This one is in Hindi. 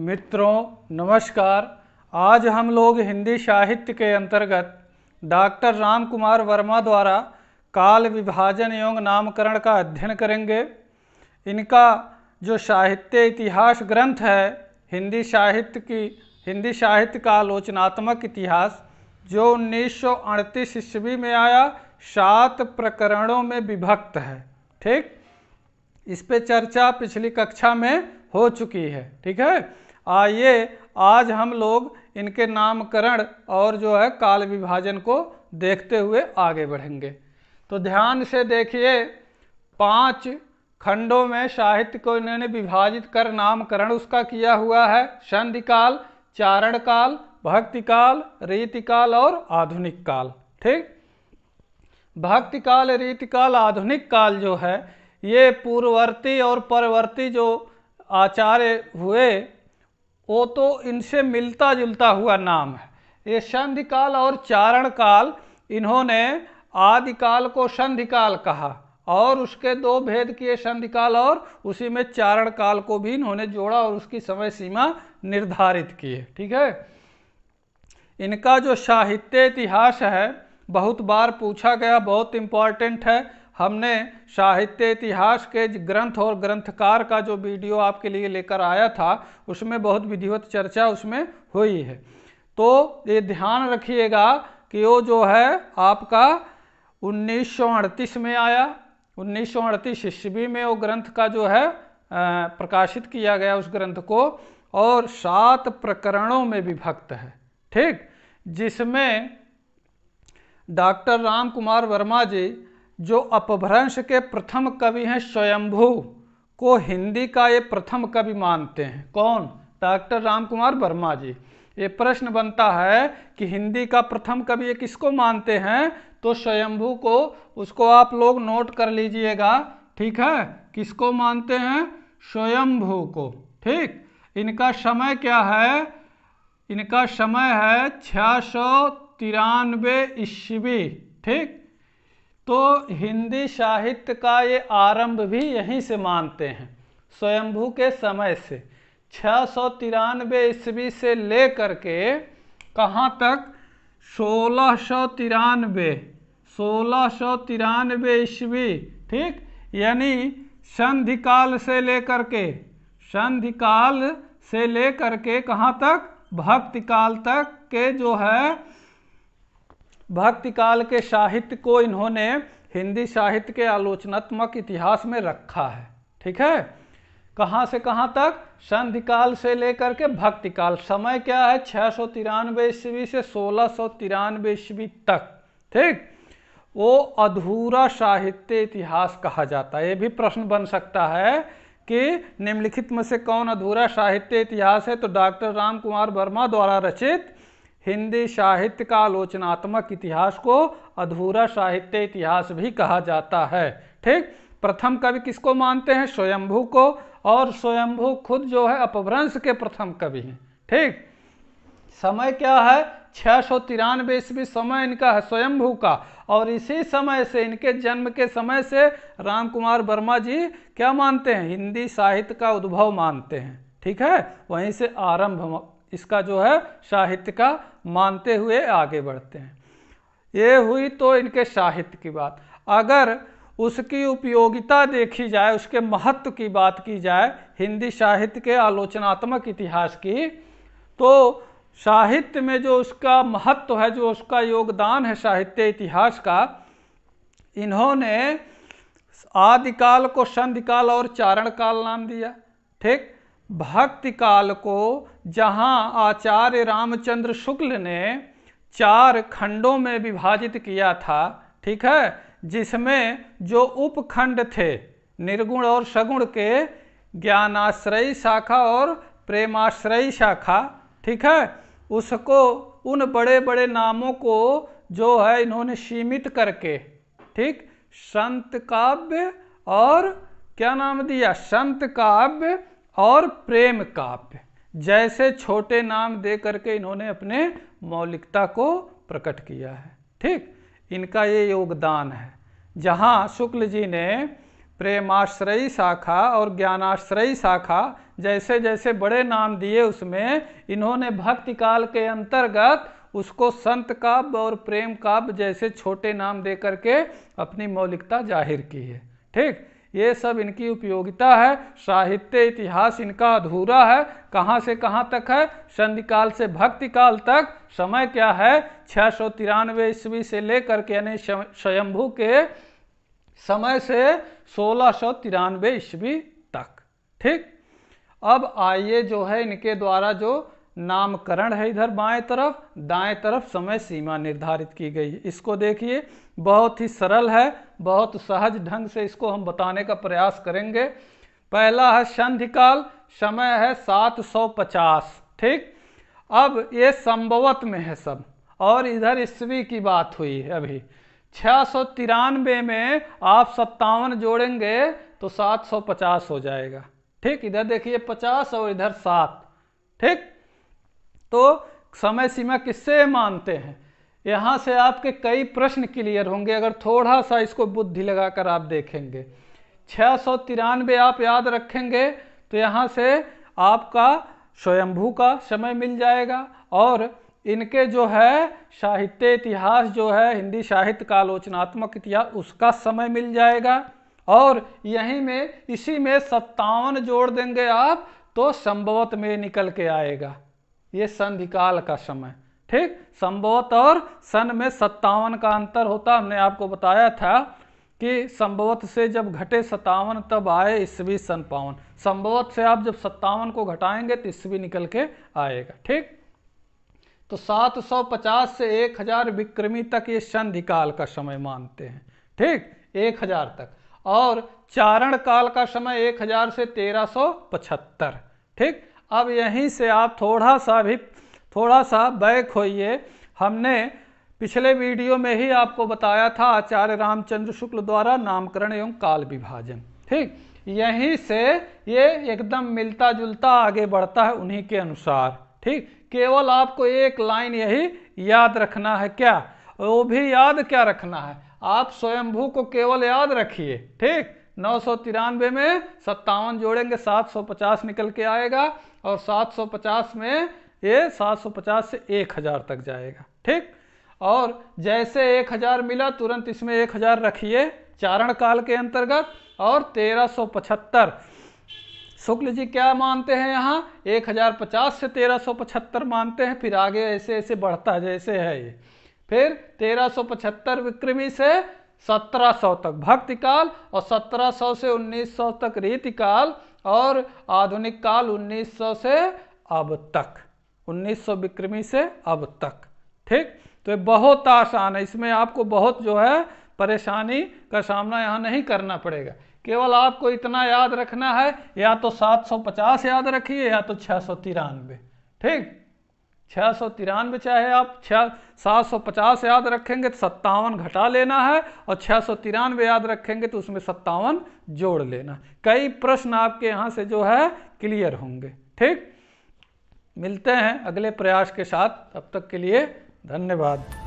मित्रों नमस्कार। आज हम लोग हिंदी साहित्य के अंतर्गत डॉक्टर राम कुमार वर्मा द्वारा काल विभाजन एवं नामकरण का अध्ययन करेंगे। इनका जो साहित्य इतिहास ग्रंथ है हिंदी साहित्य का आलोचनात्मक इतिहास, जो 1938 ईस्वी में आया, 7 प्रकरणों में विभक्त है। ठीक, इस पे चर्चा पिछली कक्षा में हो चुकी है। ठीक है, आइए आज हम लोग इनके नामकरण और जो है काल विभाजन को देखते हुए आगे बढ़ेंगे। तो ध्यान से देखिए, 5 खंडों में साहित्य को इन्होंने विभाजित कर नामकरण उसका किया हुआ है। संधि काल, चारण काल, भक्ति काल, रीति काल और आधुनिक काल। ठीक, भक्ति काल, रीति काल, आधुनिक काल जो है ये पूर्ववर्ती और परवर्ती जो आचार्य हुए वो तो इनसे मिलता जुलता हुआ नाम है। ये संधि काल और चारण काल, इन्होंने आदि काल को संधि काल कहा और उसके 2 भेद किए, संधि काल और उसी में चारण काल को भी इन्होंने जोड़ा और उसकी समय सीमा निर्धारित की है। ठीक है, इनका जो साहित्य इतिहास है बहुत बार पूछा गया, बहुत इम्पोर्टेंट है। हमने साहित्य इतिहास के ग्रंथ और ग्रंथकार का जो वीडियो आपके लिए लेकर आया था उसमें बहुत विधिवत चर्चा उसमें हुई है। तो ये ध्यान रखिएगा कि वो जो है आपका 1938 में आया, 1938 ईस्वी में वो ग्रंथ का जो है प्रकाशित किया गया उस ग्रंथ को, और 7 प्रकरणों में विभक्त है। ठीक, जिसमें डॉक्टर राम कुमार वर्मा जी जो अपभ्रंश के प्रथम कवि हैं, स्वयंभू को हिंदी का ये प्रथम कवि मानते हैं। कौन? डॉक्टर राम कुमार वर्मा जी। ये प्रश्न बनता है कि हिंदी का प्रथम कवि ये किसको मानते हैं, तो स्वयंभू को। उसको आप लोग नोट कर लीजिएगा। ठीक है, किसको मानते हैं? स्वयंभू को। ठीक, इनका समय क्या है? इनका समय है 693 ईस्वी। ठीक, तो हिंदी साहित्य का ये आरंभ भी यहीं से मानते हैं, स्वयंभू के समय से। 693 ईस्वी से लेकर के कहाँ तक? 1693 ईस्वी। ठीक, यानी संधि काल से लेकर के कहाँ तक? भक्ति काल तक के जो है, भक्ति काल के साहित्य को इन्होंने हिंदी साहित्य के आलोचनात्मक इतिहास में रखा है। ठीक है, कहाँ से कहाँ तक? संधि काल से लेकर के भक्ति काल। समय क्या है? 693 ईस्वी से 1693 ईस्वी तक। ठीक, वो अधूरा साहित्य इतिहास कहा जाता है। ये भी प्रश्न बन सकता है कि निम्नलिखित में से कौन अधूरा साहित्य इतिहास है, तो डॉक्टर राम कुमार वर्मा द्वारा रचित हिंदी साहित्य का आलोचनात्मक इतिहास को अधूरा साहित्य इतिहास भी कहा जाता है। ठीक, प्रथम कवि किसको मानते हैं? स्वयंभू को, और स्वयंभू खुद जो है अपभ्रंश के प्रथम कवि हैं। ठीक, समय क्या है? 693 ईस्वी समय इनका है स्वयंभू का, और इसी समय से, इनके जन्म के समय से राम कुमार वर्मा जी क्या मानते हैं? हिंदी साहित्य का उद्भव मानते हैं। ठीक है, वहीं से आरंभ इसका जो है साहित्य का मानते हुए आगे बढ़ते हैं। ये हुई तो इनके साहित्य की बात। अगर उसकी उपयोगिता देखी जाए, उसके महत्व की बात की जाए हिंदी साहित्य के आलोचनात्मक इतिहास की, तो साहित्य में जो उसका महत्व है, जो उसका योगदान है साहित्य इतिहास का, इन्होंने आदिकाल को संधि काल और चारण काल नाम दिया। ठीक, भक्ति काल को जहाँ आचार्य रामचंद्र शुक्ल ने 4 खंडों में विभाजित किया था। ठीक है, जिसमें जो उपखंड थे निर्गुण और सगुण के, ज्ञानाश्रयी शाखा और प्रेमाश्रयी शाखा। ठीक है, उसको उन बड़े बड़े नामों को जो है इन्होंने सीमित करके, ठीक, संत काव्य और क्या नाम दिया? संत काव्य और प्रेम काव्य जैसे छोटे नाम दे करके इन्होंने अपने मौलिकता को प्रकट किया है। ठीक, इनका ये योगदान है। जहाँ शुक्ल जी ने प्रेमाश्रयी शाखा और ज्ञानाश्रयी शाखा जैसे जैसे बड़े नाम दिए उसमें इन्होंने भक्ति काल के अंतर्गत उसको संत काव्य और प्रेम काव्य जैसे छोटे नाम दे करके अपनी मौलिकता जाहिर की है। ठीक, ये सब इनकी उपयोगिता है। साहित्य इतिहास इनका अधूरा है। कहाँ से कहाँ तक है? संधि काल से भक्ति काल तक। समय क्या है? 693 ईस्वी से लेकर के यानी स्वयंभू के समय से 1693 ईस्वी तक। ठीक, अब आइए जो है इनके द्वारा जो नामकरण है इधर बाएं तरफ, दाएं तरफ समय सीमा निर्धारित की गई है। इसको देखिए, बहुत ही सरल है, बहुत सहज ढंग से इसको हम बताने का प्रयास करेंगे। पहला है संधि काल, समय है 750। ठीक, अब ये संभवत में है सब, और इधर ईस्वी की बात हुई है अभी। 693 में आप 57 जोड़ेंगे तो 750 हो जाएगा। ठीक, इधर देखिए 50 और इधर 7। ठीक, तो समय सीमा किससे मानते हैं? यहाँ से आपके कई प्रश्न क्लियर होंगे अगर थोड़ा सा इसको बुद्धि लगाकर आप देखेंगे। 693 आप याद रखेंगे तो यहाँ से आपका स्वयंभू का समय मिल जाएगा, और इनके जो है साहित्य इतिहास जो है हिंदी साहित्य का आलोचनात्मक इतिहास उसका समय मिल जाएगा, और यहीं में इसी में 57 जोड़ देंगे आप तो संभवत में निकल के आएगा ये संधि काल का समय। ठीक, संभवत और सन में 57 का अंतर होता। हमने आपको बताया था कि संभवत से जब घटे 57 तब आए ईस्वी सन 52। संभवत से आप जब 57 को घटाएंगे तो ईस्वी निकल के आएगा। ठीक, तो 750 से 1000 विक्रमी तक ये संधि काल का समय मानते हैं। ठीक, 1000 तक, और चारण काल का समय 1000 से 1375। ठीक, अब यहीं से आप थोड़ा सा बैक होइए। हमने पिछले वीडियो में ही आपको बताया था आचार्य रामचंद्र शुक्ल द्वारा नामकरण एवं काल विभाजन। ठीक, यहीं से ये एकदम मिलता जुलता आगे बढ़ता है उन्हीं के अनुसार। ठीक, केवल आपको एक लाइन यही याद रखना है। क्या? वो भी याद क्या रखना है? आप स्वयंभू को केवल याद रखिए। ठीक, 993 में 57 जोड़ेंगे 750 निकल के आएगा, और 750 में ये 750 से 1000 तक जाएगा। ठीक, और जैसे 1000 मिला तुरंत इसमें 1000 रखिए चारण काल के अंतर्गत, और 1375 शुक्ल जी क्या मानते हैं यहाँ? 1050 से 1375 मानते हैं। फिर आगे ऐसे ऐसे बढ़ता है जैसे है ये। फिर 1375 विक्रमी से 1700 तक भक्ति काल, और 1700 से 1900 तक रीति काल, और आधुनिक काल 1900 से अब तक, 1900 विक्रमी से अब तक। ठीक, तो ये बहुत आसान है, इसमें आपको बहुत जो है परेशानी का सामना यहाँ नहीं करना पड़ेगा। केवल आपको इतना याद रखना है, या तो 750 याद रखिए या तो 693। ठीक, 693 चाहे आप 750 याद रखेंगे तो 57 घटा लेना है, और 693 याद रखेंगे तो उसमें 57 जोड़ लेना। कई प्रश्न आपके यहाँ से जो है क्लियर होंगे। ठीक, मिलते हैं अगले प्रयास के साथ, तब तक के लिए धन्यवाद।